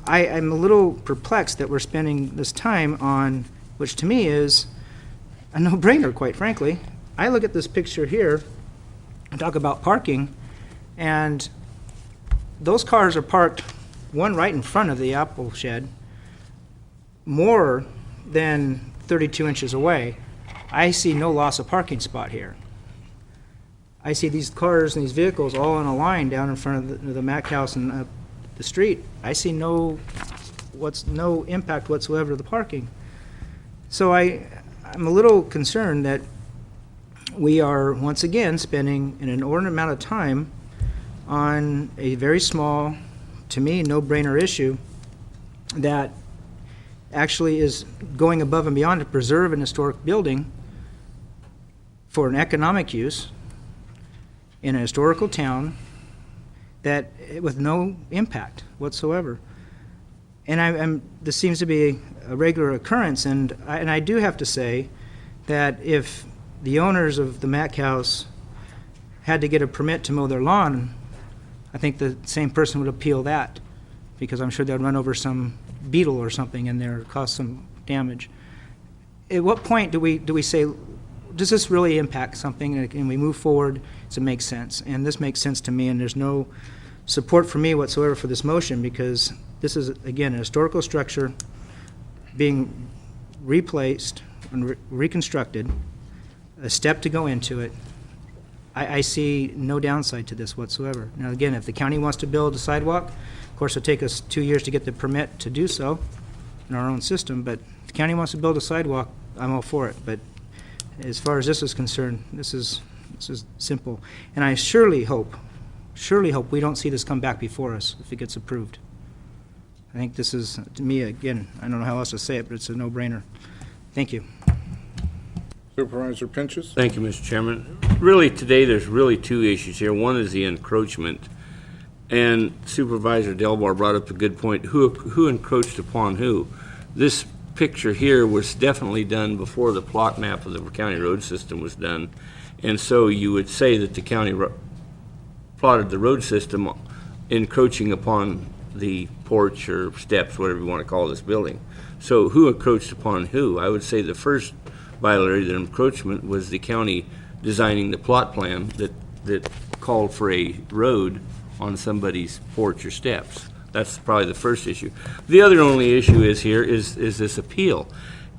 I'm a little perplexed that we're spending this time on, which to me is a no-brainer, quite frankly. I look at this picture here and talk about parking, and those cars are parked, one right in front of the apple shed, more than 32 inches away. I see no loss of parking spot here. I see these cars and these vehicles all in a line down in front of the Mac house and up the street. I see no impact whatsoever to the parking. So I'm a little concerned that we are once again spending an inordinate amount of time on a very small, to me, no-brainer issue that actually is going above and beyond to preserve an historic building for an economic use in a historical town that with no impact whatsoever. And this seems to be a regular occurrence, and I do have to say that if the owners of the Mac house had to get a permit to mow their lawn, I think the same person would appeal that, because I'm sure they'd run over some beetle or something in there, cause some damage. At what point do we say, does this really impact something, and we move forward to make sense? And this makes sense to me, and there's no support for me whatsoever for this motion, because this is, again, a historical structure being replaced and reconstructed, a step to go into it. I see no downside to this whatsoever. Now, again, if the county wants to build a sidewalk, of course, it'll take us 2 years to get the permit to do so in our own system, but if the county wants to build a sidewalk, I'm all for it. But as far as this is concerned, this is simple. And I surely hope we don't see this come back before us if it gets approved. I think this is, to me, again, I don't know how else to say it, but it's a no-brainer. Thank you. Supervisor Pinches? Thank you, Mr. Chairman. Really, today, there's really two issues here. One is the encroachment, and Supervisor Delbar brought up a good point. Who encroached upon who? This picture here was definitely done before the plot map of the county road system was done, and so you would say that the county plotted the road system encroaching upon the porch or steps, whatever you want to call this building. So who encroached upon who? I would say the first violated encroachment was the county designing the plot plan that called for a road on somebody's porch or steps. That's probably the first issue. The other only issue is this appeal.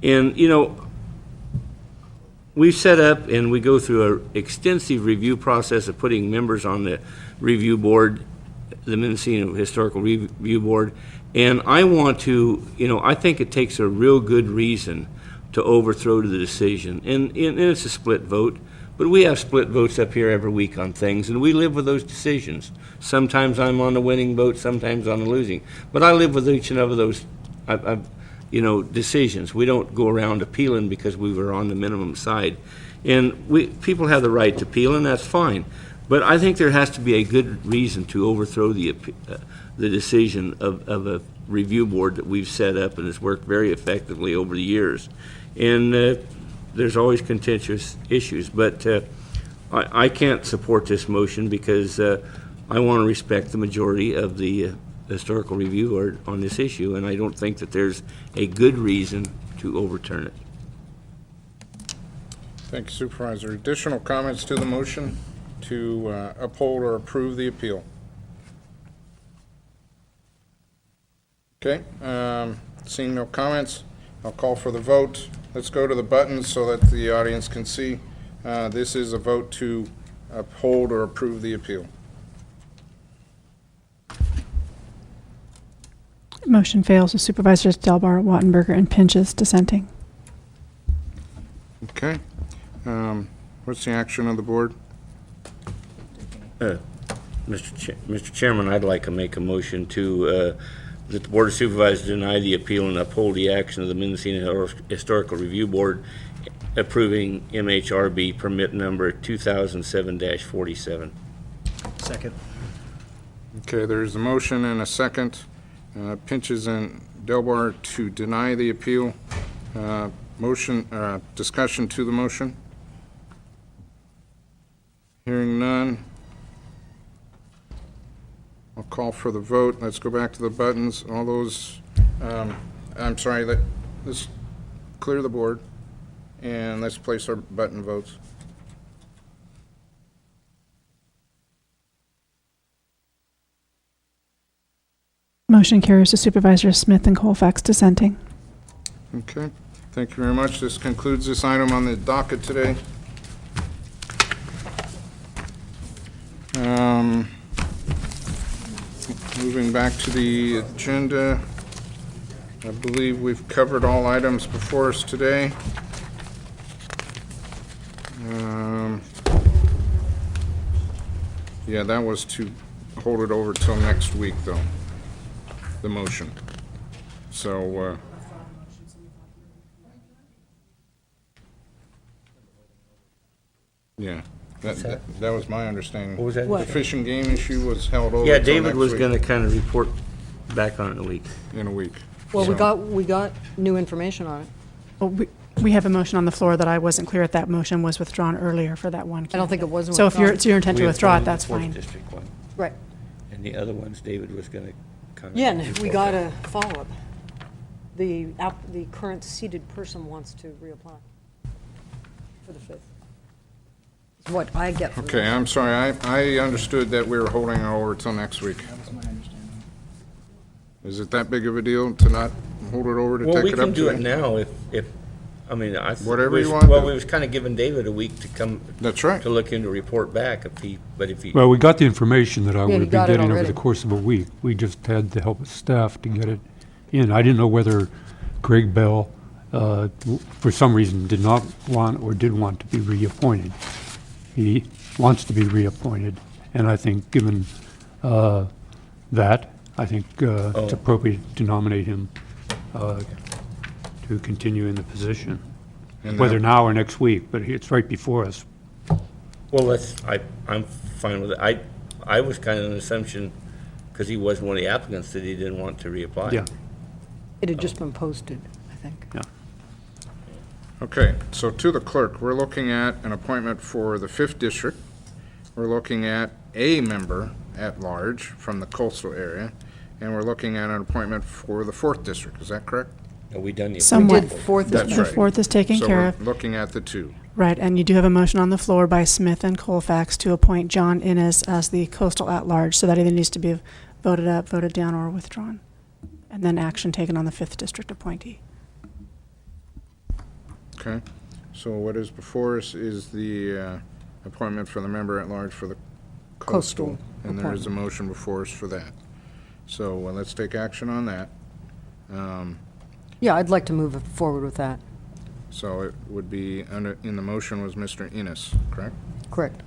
And, you know, we set up and we go through an extensive review process of putting members on the review board, the Mendocino Historical Review Board, and I want to, you know, I think it takes a real good reason to overthrow the decision. And it's a split vote, but we have split votes up here every week on things, and we live with those decisions. Sometimes I'm on the winning boat, sometimes on the losing. But I live with each and every of those, you know, decisions. We don't go around appealing because we were on the minimum side. And people have the right to appeal, and that's fine. But I think there has to be a good reason to overthrow the decision of a review board that we've set up and has worked very effectively over the years. And there's always contentious issues, but I can't support this motion because I want to respect the majority of the Historical Review Board on this issue, and I don't think that there's a good reason to overturn it. Thank you, Supervisor. Additional comments to the motion to uphold or approve the appeal? Okay, seeing no comments, I'll call for the vote. Let's go to the buttons so that the audience can see. This is a vote to uphold or approve the appeal. Motion fails with Supervisors Delbar, Wattenberger, and Pinches dissenting. Okay. What's the action of the board? Mr. Chairman, I'd like to make a motion to that the Board of Supervisors deny the appeal and uphold the action of the Mendocino Historical Review Board approving MHRB permit number 2007-47. Second. Okay, there's a motion and a second. Pinches and Delbar to deny the appeal. Discussion to the motion. Hearing none. I'll call for the vote. Let's go back to the buttons. All those, I'm sorry, let's clear the board, and let's place our button votes. Motion carries with Supervisors Smith and Colfax dissenting. Okay, thank you very much. This concludes this item on the docket today. Moving back to the agenda, I believe we've covered all items before us today. Yeah, that was to hold it over till next week, though, the motion. So, yeah, that was my understanding. What was that? The fish and game issue was held over Yeah, till David next was week, going to kind of report back on it in a week. in a week. Well, So- we got new information on it. Well, we have a motion on the floor that I wasn't clear if that motion was withdrawn earlier for that one. I don't think it was So if withdrawn. it's your intent to We withdraw it, appointed the that's fourth fine. District one, Right. and the other ones, David was going to kind of. Yeah, and we got a follow-up. The current seated person wants to reapply for the 5th. Is what I get from Okay, that. I'm sorry, I understood that we were holding it over till next week. That was my understanding. Is it that big of a deal to not hold it over to Well, take we it can up do it today? now if, I mean, Whatever you want Well, to. we was kind of giving David a week to come, That's right. to look into report back if he. Well, we got the information that I would you have got been it getting over already. the course of a week. We just had the help of staff to get it in. I didn't know whether Greg Bell, for some reason, did not want or did want to be reappointed. He wants to be reappointed, and I think, given that, I think it's appropriate to nominate him to continue in the position, And whether that- now or next week, but it's right before us. Well, I'm fine with it. I was kind of an assumption, because he wasn't one of the applicants, that he didn't want to reapply. Yeah. It had just been posted, I think. Okay, so to the clerk, we're looking at an appointment for the 5th District. We're looking at a member at large from the coastal area, and we're looking at an appointment for the 4th District. Is that correct? Are we done yet? Somewhat. We did 4th That's District. The fourth is taken care of. So we're looking at the 2. Right, and you do have a motion on the floor by Smith and Colfax to appoint John Innes as the coastal at-large, so that either needs to be voted up, voted down, or withdrawn. And then action taken on the 5th District appointee. Okay, so what is before us is the appointment for the member at large for the coastal. Coastal And there is a motion before us for that. So let's take action on that. Yeah, I'd like to move forward with that. So it would be, in the motion was Mr. Innes, correct? Correct.